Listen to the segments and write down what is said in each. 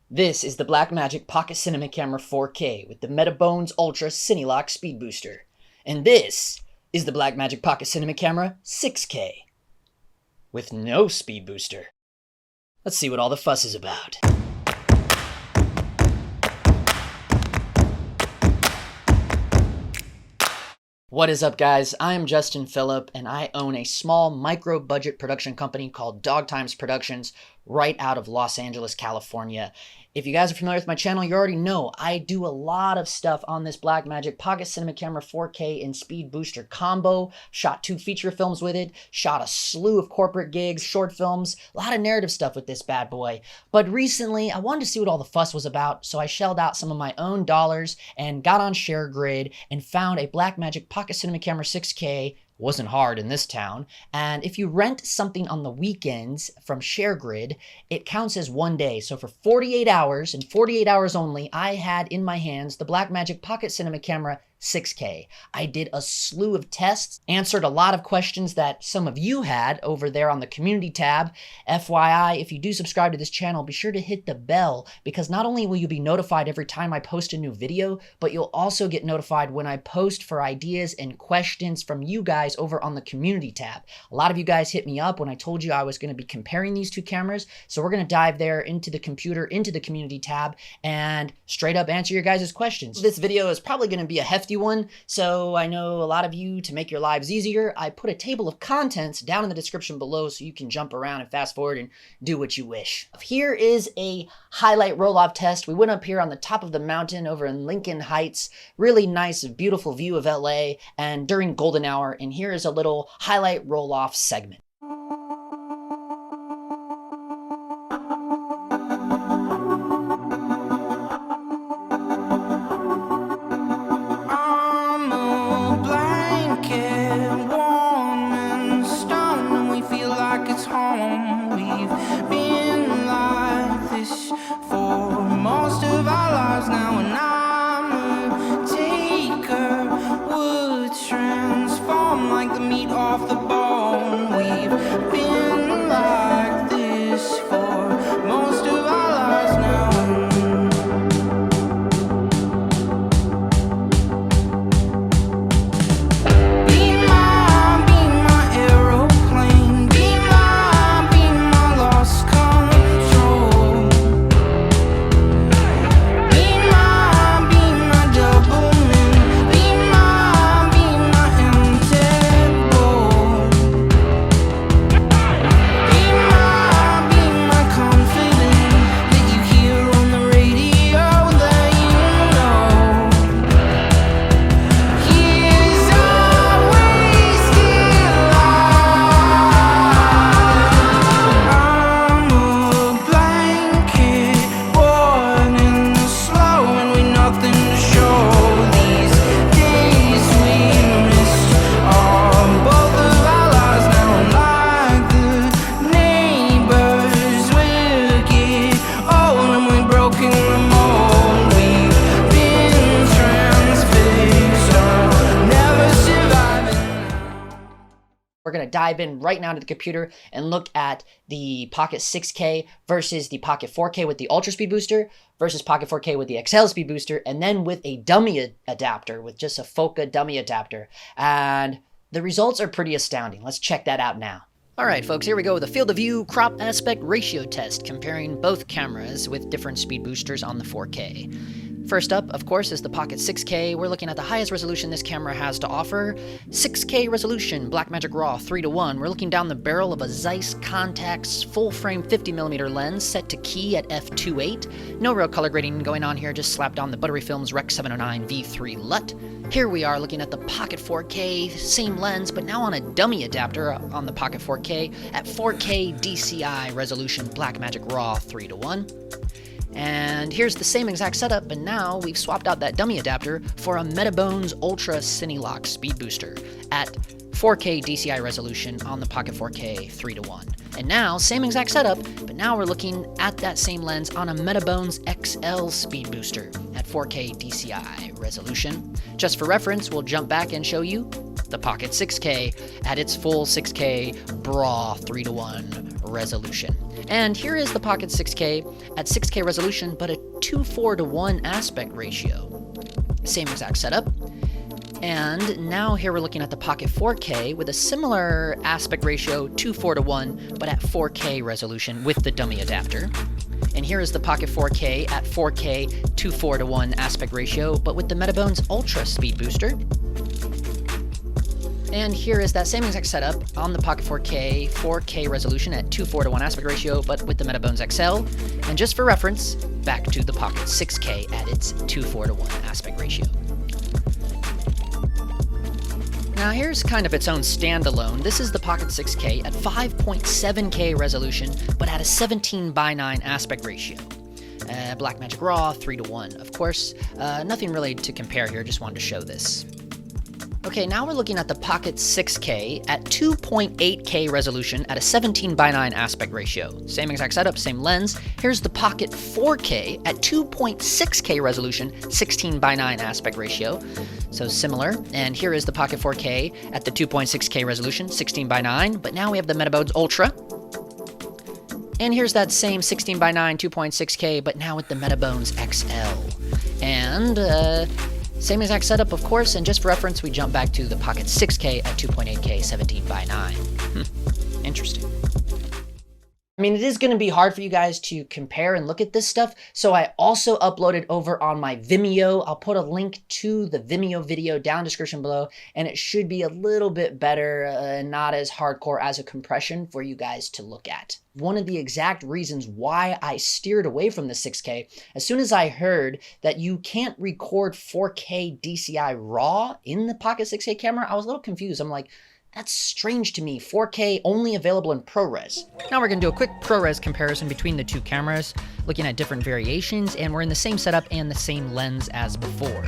This is the BlackMagic Pocket Cinema Camera 4K with the Metabones Ultra Speedbooster. And this is the BlackMagic Pocket Cinema Camera 6K with no speed booster. Let's see what all the fuss is about. What is up, guys? I am Justin Phillip, and I own a small micro-budget production company called Dog Times Productions right out of Los Angeles, California. If you guys are familiar with my channel, you already know I do a lot of stuff on this BlackMagic Pocket Cinema Camera 4K and Speed Booster combo. Shot 2 feature films with it, shot a slew of corporate gigs, short films, a lot of narrative stuff with this bad boy. But recently, I wanted to see what all the fuss was about, so I shelled out some of my own dollars and got on ShareGrid and found a BlackMagic Pocket Cinema Camera 6K. Wasn't hard in this town, and if you rent something on the weekends from ShareGrid, it counts as 1 day. So for 48 hours, and 48 hours only, I had in my hands the BlackMagic Pocket Cinema Camera 6K. I did a slew of tests, answered a lot of questions that some of you had over there on the community tab. FYI, if you do subscribe to this channel, be sure to hit the bell, because not only will you be notified every time I post a new video, but you'll also get notified when I post for ideas and questions from you guys over on the community tab. A lot of you guys hit me up when I told you I was going to be comparing these two cameras, so we're going to dive there into the community tab, and straight up answer your guys' questions. This video is probably going to be a hefty one, so I know a lot of you, to make your lives easier, I put a table of contents down in the description below so you can jump around and fast forward and do what you wish. Here is a highlight roll-off test. We went up here on the top of the mountain over in Lincoln Heights. Really nice, beautiful view of LA, and during golden hour, and here is a little highlight roll-off segment. We've been like this for most of our lives now, and I'm a taker, would transform like the meat off the bone. We've been like this for most of our lives now. We're going to dive in right now to the computer and look at the Pocket 6K versus the Pocket 4K with the Ultra Speed Booster versus Pocket 4K with the XL Speed Booster, and then with a dummy adapter, with just a Foca dummy adapter. And the results are pretty astounding. Let's check that out now. Alright folks, here we go with a field of view crop aspect ratio test comparing both cameras with different speed boosters on the 4K. First up, of course, is the Pocket 6K. We're looking at the highest resolution this camera has to offer. 6K resolution, Blackmagic RAW 3:1. We're looking down the barrel of a Zeiss Contax full-frame 50mm lens set to key at f2.8. No real color grading going on here, just slapped on the Buttery Films Rec 709 V3 LUT. Here we are looking at the Pocket 4K, same lens, but now on a dummy adapter on the Pocket 4K at 4K DCI resolution, Blackmagic RAW 3:1. And here's the same exact setup, but now we've swapped out that dummy adapter for a Metabones Ultra Speedbooster at 4K DCI resolution on the Pocket 4K 3:1. And now, same exact setup, but now we're looking at that same lens on a Metabones XL Speedbooster at 4K DCI resolution. Just for reference, we'll jump back and show you the Pocket 6K at its full 6K BRAW 3:1 resolution. And here is the Pocket 6K at 6K resolution, but a 2:4:1 aspect ratio. Same exact setup. And now here we're looking at the Pocket 4K with a similar aspect ratio, 2:4:1, but at 4K resolution with the dummy adapter. And here is the Pocket 4K at 4K 2:4:1 aspect ratio, but with the Metabones Ultra Speedbooster. And here is that same exact setup on the Pocket 4K, 4K resolution at 2:4:1 aspect ratio, but with the Metabones XL. And just for reference, back to the Pocket 6K at its 2:4:1 aspect ratio. Now here's kind of its own standalone. This is the Pocket 6K at 5.7K resolution, but at a 17:9 aspect ratio. BlackMagic RAW 3:1, of course. Nothing really to compare here, just wanted to show this. Okay, now we're looking at the Pocket 6K at 2.8K resolution at a 17:9 aspect ratio. Same exact setup, same lens. Here's the Pocket 4K at 2.6K resolution, 16:9 aspect ratio. So similar. And here is the Pocket 4K at the 2.6K resolution, 16:9, but now we have the Metabones Ultra. And here's that same 16:9, 2.6K, but now with the Metabones XL. And same exact setup, of course, and just for reference, we jump back to the Pocket 6K at 2.8K, 17:9. Interesting. I mean, it is going to be hard for you guys to compare and look at this stuff, so I also uploaded over on my Vimeo. I'll put a link to the Vimeo video down in the description below, and it should be a little bit better and not as hardcore as a compression for you guys to look at. One of the exact reasons why I steered away from the 6K, as soon as I heard that you can't record 4K DCI RAW in the Pocket 6K camera, I was a little confused. I'm like, that's strange to me. 4K only available in ProRes. Now we're going to do a quick ProRes comparison between the two cameras, looking at different variations, and we're in the same setup and the same lens as before.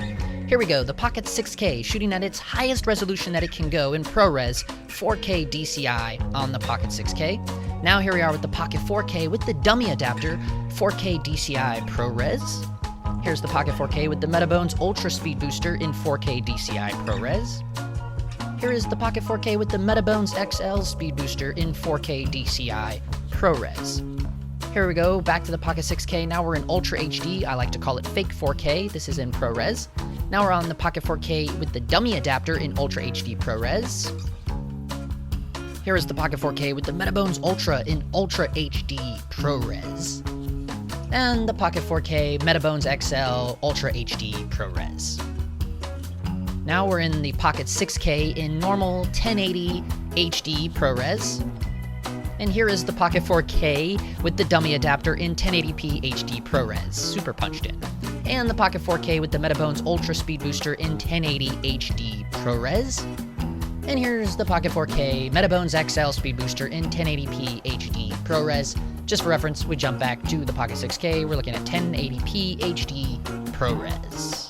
Here we go, the Pocket 6K shooting at its highest resolution that it can go in ProRes, 4K DCI on the Pocket 6K. Now here we are with the Pocket 4K with the dummy adapter, 4K DCI ProRes. Here's the Pocket 4K with the Metabones Ultra Speedbooster in 4K DCI ProRes. Here is the Pocket 4K with the Metabones XL Speedbooster in 4K DCI ProRes. Here we go, back to the Pocket 6K. Now we're in Ultra HD. I like to call it fake 4K. This is in ProRes. Now we're on the Pocket 4K with the dummy adapter in Ultra HD ProRes. Here is the Pocket 4K with the Metabones Ultra in Ultra HD ProRes. And the Pocket 4K Metabones XL Ultra HD ProRes. Now we're in the Pocket 6K in normal 1080 HD ProRes. And here is the Pocket 4K with the dummy adapter in 1080p HD ProRes, super punched in. And the Pocket 4K with the Metabones Ultra Speedbooster in 1080 HD ProRes. And here's the Pocket 4K Metabones XL Speedbooster in 1080p HD ProRes. Just for reference, we jump back to the Pocket 6K. We're looking at 1080p HD ProRes.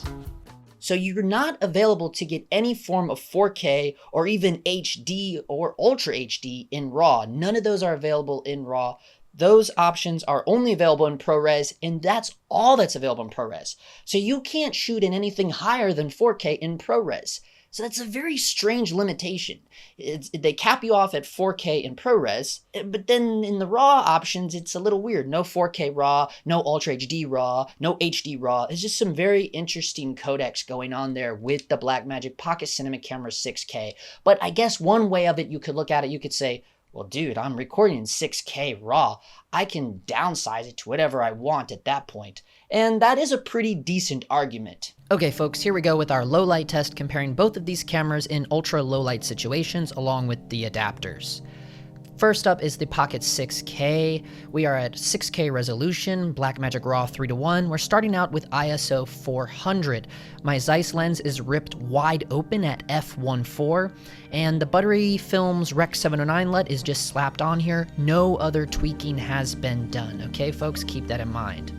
So you're not available to get any form of 4K or even HD or Ultra HD in RAW. None of those are available in RAW. Those options are only available in ProRes, and that's all that's available in ProRes. So you can't shoot in anything higher than 4K in ProRes. So that's a very strange limitation. They cap you off at 4K in ProRes, but then in the RAW options, it's a little weird. No 4K RAW, no Ultra HD RAW, no HD RAW. It's just some very interesting codecs going on there with the BlackMagic Pocket Cinema Camera 6K. But I guess one way of it, you could look at it, you could say, well, dude, I'm recording in 6K RAW. I can downsize it to whatever I want at that point. And that is a pretty decent argument. Okay, folks, here we go with our low light test comparing both of these cameras in ultra low light situations along with the adapters. First up is the Pocket 6K. We are at 6K resolution, BlackMagic RAW 3:1. We're starting out with ISO 400. My Zeiss lens is ripped wide open at f1.4, and the Buttery Films Rec 709 LUT is just slapped on here. No other tweaking has been done, okay, folks? Keep that in mind.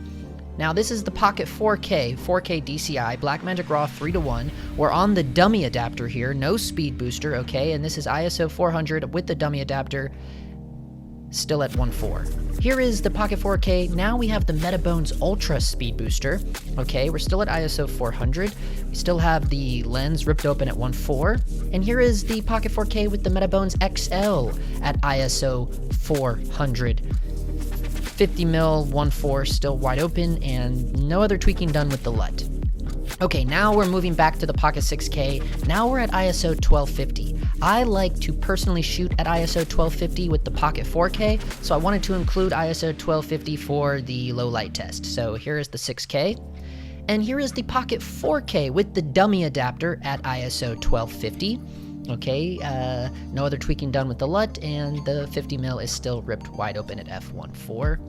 Now, this is the Pocket 4K, 4K DCI, BlackMagic RAW 3:1. We're on the dummy adapter here, no speed booster, okay? And this is ISO 400 with the dummy adapter. still at 1.4. Here is the Pocket 4K. Now we have the Metabones Ultra Speedbooster. Okay, we're still at ISO 400. We still have the lens ripped open at 1.4. And here is the Pocket 4K with the Metabones XL at ISO 400. 50mm 1.4 still wide open, and no other tweaking done with the LUT. Okay, now we're moving back to the Pocket 6K. Now we're at ISO 1250. I like to personally shoot at ISO 1250 with the Pocket 4K, so I wanted to include ISO 1250 for the low light test. So here is the 6K, and here is the Pocket 4K with the dummy adapter at ISO 1250. Okay, no other tweaking done with the LUT, and the 50mm is still ripped wide open at f1.4.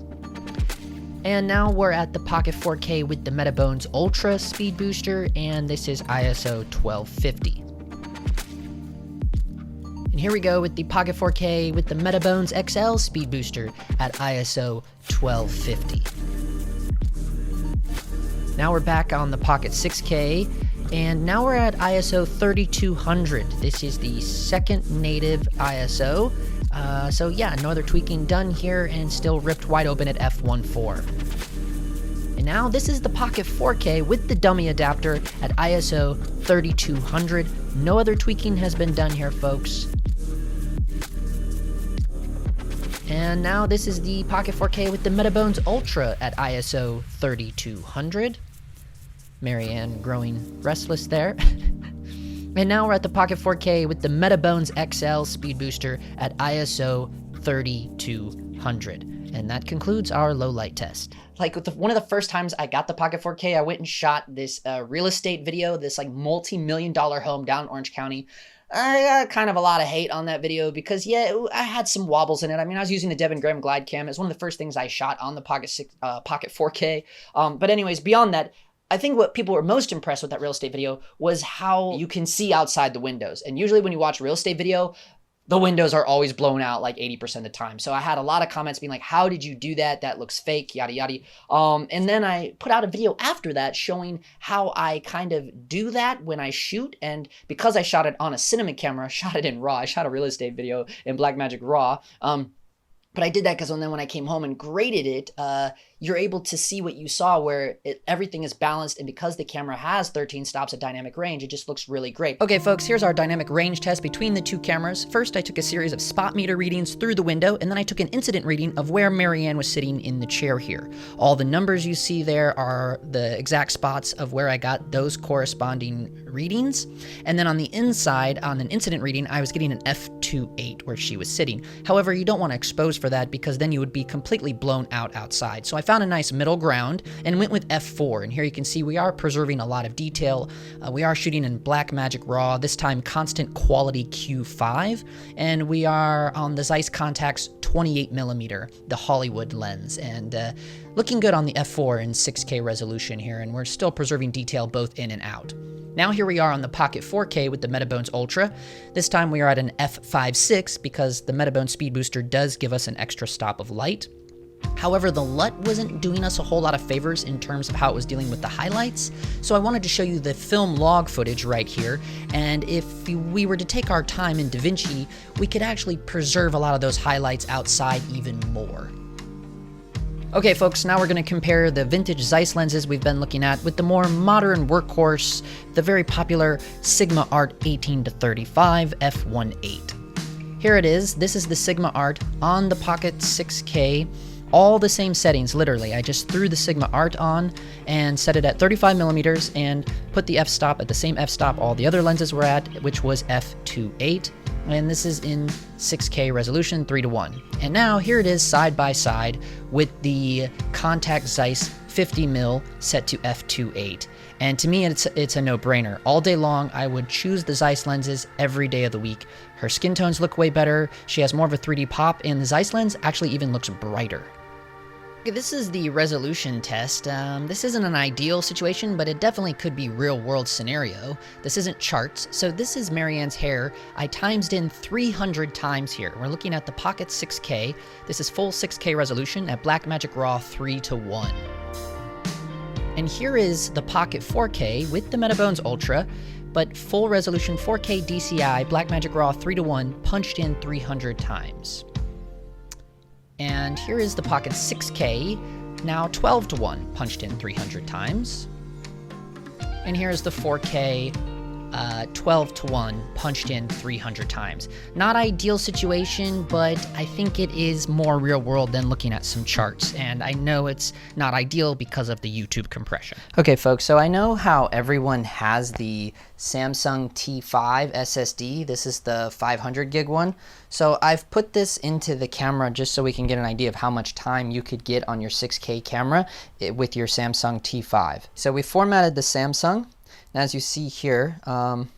And now we're at the Pocket 4K with the Metabones Ultra Speedbooster, and this is ISO 1250. And here we go with the Pocket 4K with the Metabones XL Speedbooster at ISO 1250. Now we're back on the Pocket 6K, and now we're at ISO 3200. This is the second native ISO. So yeah, no other tweaking done here, and still ripped wide open at f1.4. And now this is the Pocket 4K with the dummy adapter at ISO 3200. No other tweaking has been done here, folks. And now this is the Pocket 4K with the Metabones Ultra at ISO 3200. Marianne growing restless there. And now we're at the Pocket 4K with the Metabones XL Speedbooster at ISO 3200. And that concludes our low light test. Like one of the first times I got the Pocket 4K, I went and shot this real estate video, this like multi-million-dollar home down in Orange County. I got kind of a lot of hate on that video because, yeah, I had some wobbles in it. I mean, I was using the Devin Graham Glide Cam. It's one of the first things I shot on the Pocket 4K. But anyways, beyond that, I think what people were most impressed with that real estate video was how you can see outside the windows. And usually when you watch a real estate video, the windows are always blown out like 80% of the time. So I had a lot of comments being like, how did you do that? That looks fake, yada, yada. And then I put out a video after that showing how I kind of do that when I shoot. And because I shot it on a cinema camera, shot it in RAW. I shot a real estate video in BlackMagic RAW. But I did that because then when I came home and graded it, you're able to see what you saw where everything is balanced, and because the camera has 13 stops at dynamic range, it just looks really great. Okay folks, here's our dynamic range test between the two cameras. First, I took a series of spot meter readings through the window, and then I took an incident reading of where Marianne was sitting in the chair here. All the numbers you see there are the exact spots of where I got those corresponding readings. And then on the inside, on an incident reading, I was getting an f2.8 where she was sitting. However, you don't want to expose for that because then you would be completely blown out outside. So I found a nice middle ground and went with f4. And here you can see we are preserving a lot of detail. We are shooting in BlackMagic RAW, this time constant quality Q5, and we are on the Zeiss Contax 28mm, the Hollywood lens, and looking good on the f4 and 6K resolution here, and we're still preserving detail both in and out. Now here we are on the Pocket 4K with the Metabones Ultra. This time we are at an f5.6 because the Metabones Speedbooster does give us an extra stop of light. However, the LUT wasn't doing us a whole lot of favors in terms of how it was dealing with the highlights, so I wanted to show you the film log footage right here, and if we were to take our time in DaVinci, we could actually preserve a lot of those highlights outside even more. Okay folks, now we're going to compare the vintage Zeiss lenses we've been looking at with the more modern workhorse, the very popular Sigma Art 18-35 f1.8. Here it is. This is the Sigma Art on the Pocket 6K. All the same settings, literally. I just threw the Sigma Art on and set it at 35mm and put the f-stop at the same f-stop all the other lenses were at, which was f2.8. And this is in 6K resolution, 3:1. And now here it is side by side with the Contax Zeiss 50mm set to f2.8. And to me, it's a no-brainer. All day long, I would choose the Zeiss lenses every day of the week. Her skin tones look way better, she has more of a 3D pop, and the Zeiss lens actually even looks brighter. Okay, this is the resolution test. This isn't an ideal situation, but it definitely could be real-world scenario. This isn't charts, so this is Marianne's hair. I times in 300 times here. We're looking at the Pocket 6K. This is full 6K resolution at BlackMagic RAW 3:1. And here is the Pocket 4K with the Metabones Ultra, but full resolution 4K DCI, BlackMagic RAW 3:1, punched in 300 times. And here is the Pocket 6K, now 12 to 1, punched in 300 times. And here is the 4K, 12 to 1, punched in 300 times. Not ideal situation, but I think it is more real world than looking at some charts. And I know it's not ideal because of the YouTube compression. Okay, folks, so I know how everyone has the Samsung T5 SSD. This is the 500 gig one. So I've put this into the camera just so we can get an idea of how much time you could get on your 6K camera with your Samsung T5. So we formatted the Samsung. And as you see here, I'm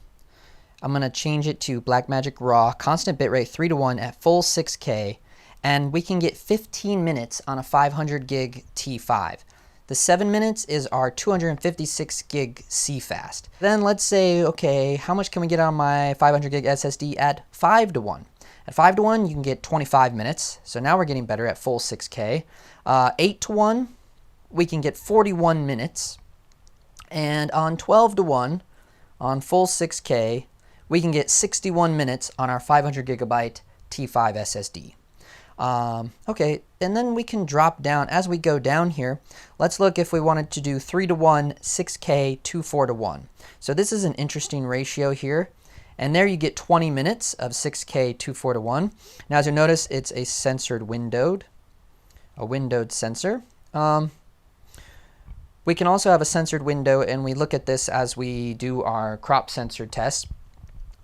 going to change it to Blackmagic RAW, constant bitrate 3 to 1 at full 6K, and we can get 15 minutes on a 500 gig T5. The 7 minutes is our 256 gig CFast. Then let's say, okay, how much can we get on my 500 gig SSD at 5 to 1? At 5 to 1, you can get 25 minutes, so now we're getting better at full 6K. 8 to 1, we can get 41 minutes. And on 12 to 1, on full 6K, we can get 61 minutes on our 500 gigabyte T5 SSD. Okay, and then we can drop down. As we go down here, let's look if we wanted to do 3 to 1, 6K, 24 to 1. So this is an interesting ratio here. And there you get 20 minutes of 6K, 24 to 1. Now as you notice, it's a windowed sensor. We can also have a censored window, and we look at this as we do our crop sensor test.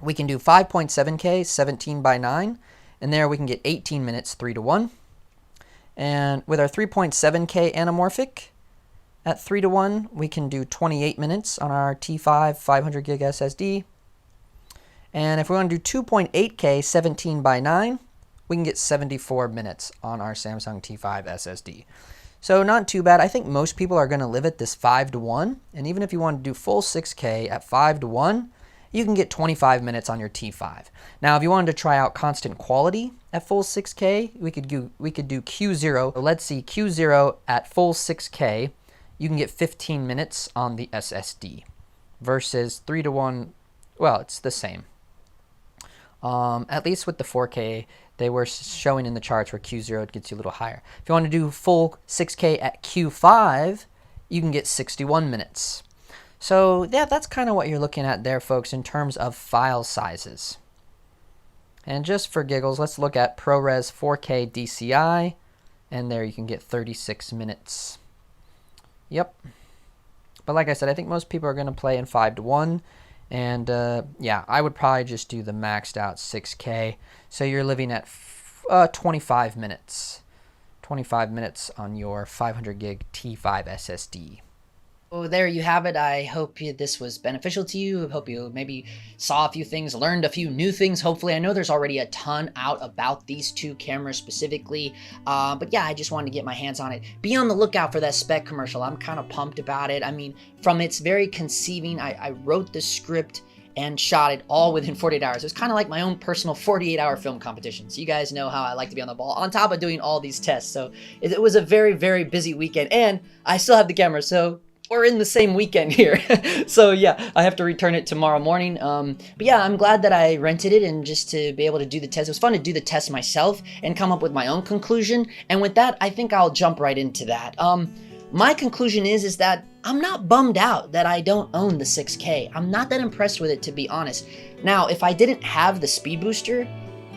We can do 5.7K, 17 by 9, and there we can get 18 minutes, 3 to 1. And with our 3.7K anamorphic at 3 to 1, we can do 28 minutes on our T5 500 gig SSD. And if we want to do 2.8K, 17 by 9, we can get 74 minutes on our Samsung T5 SSD. So not too bad. I think most people are going to live at this 5 to 1. And even if you want to do full 6K at 5 to 1, you can get 25 minutes on your T5. Now, if you wanted to try out constant quality at full 6K, we could do Q0. So let's see, Q0 at full 6K, you can get 15 minutes on the SSD versus 3 to 1. Well, it's the same. At least with the 4K, they were showing in the charts where Q0 gets you a little higher. If you want to do full 6K at Q5, you can get 61 minutes. So yeah, that's kind of what you're looking at there, folks, in terms of file sizes. And just for giggles, let's look at ProRes 4K DCI, and there you can get 36 minutes. Yep. But like I said, I think most people are going to play in 5 to 1. And yeah, I would probably just do the maxed out 6K. So you're living at 25 minutes. 25 minutes on your 500 gig T5 SSD. Oh, there you have it. I hope this was beneficial to you. I hope you maybe saw a few things, learned a few new things. Hopefully, I know there's already a ton out about these two cameras specifically. But yeah, I just wanted to get my hands on it. Be on the lookout for that spec commercial. I'm kind of pumped about it. I mean, from its very conceiving, I wrote the script and shot it all within 48 hours. It was kind of like my own personal 48-hour film competition. So you guys know how I like to be on the ball, on top of doing all these tests. So it was a very, very busy weekend. And I still have the camera, so we're in the same weekend here. So yeah, I have to return it tomorrow morning. But yeah, I'm glad that I rented it and just to be able to do the test. It was fun to do the test myself and come up with my own conclusion. And with that, I think I'll jump right into that. My conclusion is that I'm not bummed out that I don't own the 6K. I'm not that impressed with it, to be honest. Now, if I didn't have the Speedbooster,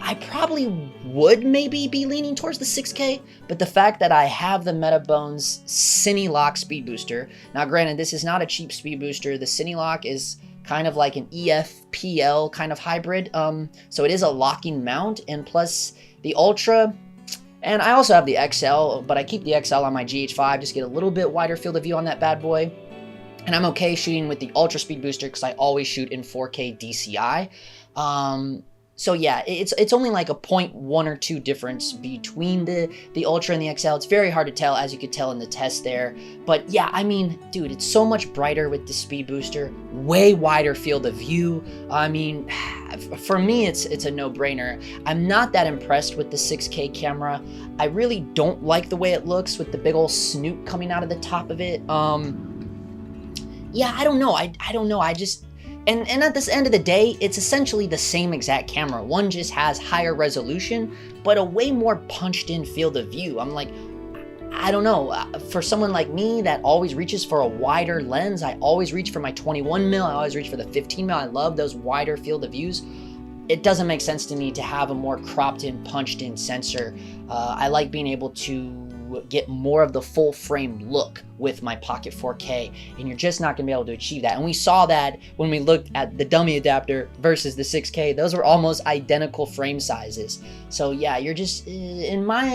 I probably would maybe be leaning towards the 6K, but the fact that I have the Metabones Cinelock Speedbooster, now granted, this is not a cheap Speedbooster. The Cinelock is kind of like an EFPL kind of hybrid, so it is a locking mount, and plus the Ultra, and I also have the XL, but I keep the XL on my GH5, just get a little bit wider field of view on that bad boy. And I'm okay shooting with the Ultra Speedbooster because I always shoot in 4K DCI. So yeah, it's only like a 0.1 or 2 difference between the Ultra and the XL. It's very hard to tell, as you could tell in the test there. But yeah, I mean, dude, it's so much brighter with the Speedbooster, way wider field of view. I mean, for me, it's a no-brainer. I'm not that impressed with the 6K camera. I really don't like the way it looks with the big old snoot coming out of the top of it. Yeah, I don't know. I don't know. And at this end of the day, it's essentially the same exact camera. One just has higher resolution, but a way more punched in field of view. I'm like, I don't know, for someone like me that always reaches for a wider lens, I always reach for my 21 mil, I always reach for the 15 mil, I love those wider field of views. It doesn't make sense to me to have a more cropped in, punched in sensor. I like being able to get more of the full frame look with my Pocket 4K, and you're just not gonna be able to achieve that. And we saw that when we looked at the dummy adapter versus the 6K. Those were almost identical frame sizes. So yeah, you're just, in my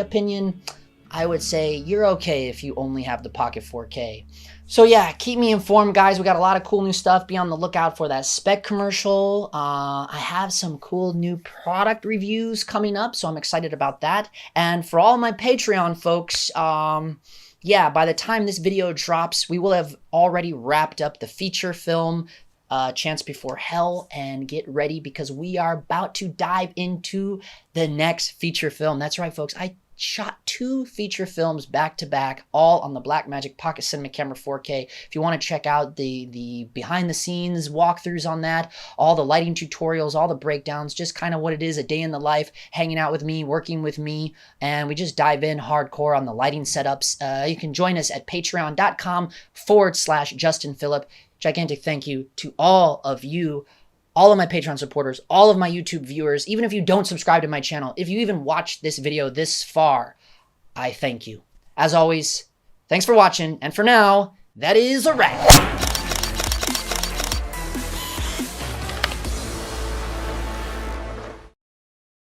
opinion, I would say you're okay if you only have the Pocket 4K. So yeah, keep me informed, guys. We got a lot of cool new stuff. Be on the lookout for that spec commercial. I have some cool new product reviews coming up, so I'm excited about that. And for all my Patreon folks, yeah, by the time this video drops, we will have already wrapped up the feature film, Chance Before Hell, and get ready because we are about to dive into the next feature film. That's right, folks. I shot 2 feature films back to back, all on the BlackMagic Pocket Cinema Camera 4K. If you want to check out the behind the scenes walkthroughs on that, all the lighting tutorials, all the breakdowns, just kind of what it is, a day in the life, hanging out with me, working with me, and we just dive in hardcore on the lighting setups. You can join us at patreon.com/Justin Phillip. Gigantic thank you to all of you, all of my Patreon supporters, all of my YouTube viewers. Even if you don't subscribe to my channel, if you even watched this video this far, I thank you. As always, thanks for watching, and for now, that is a wrap.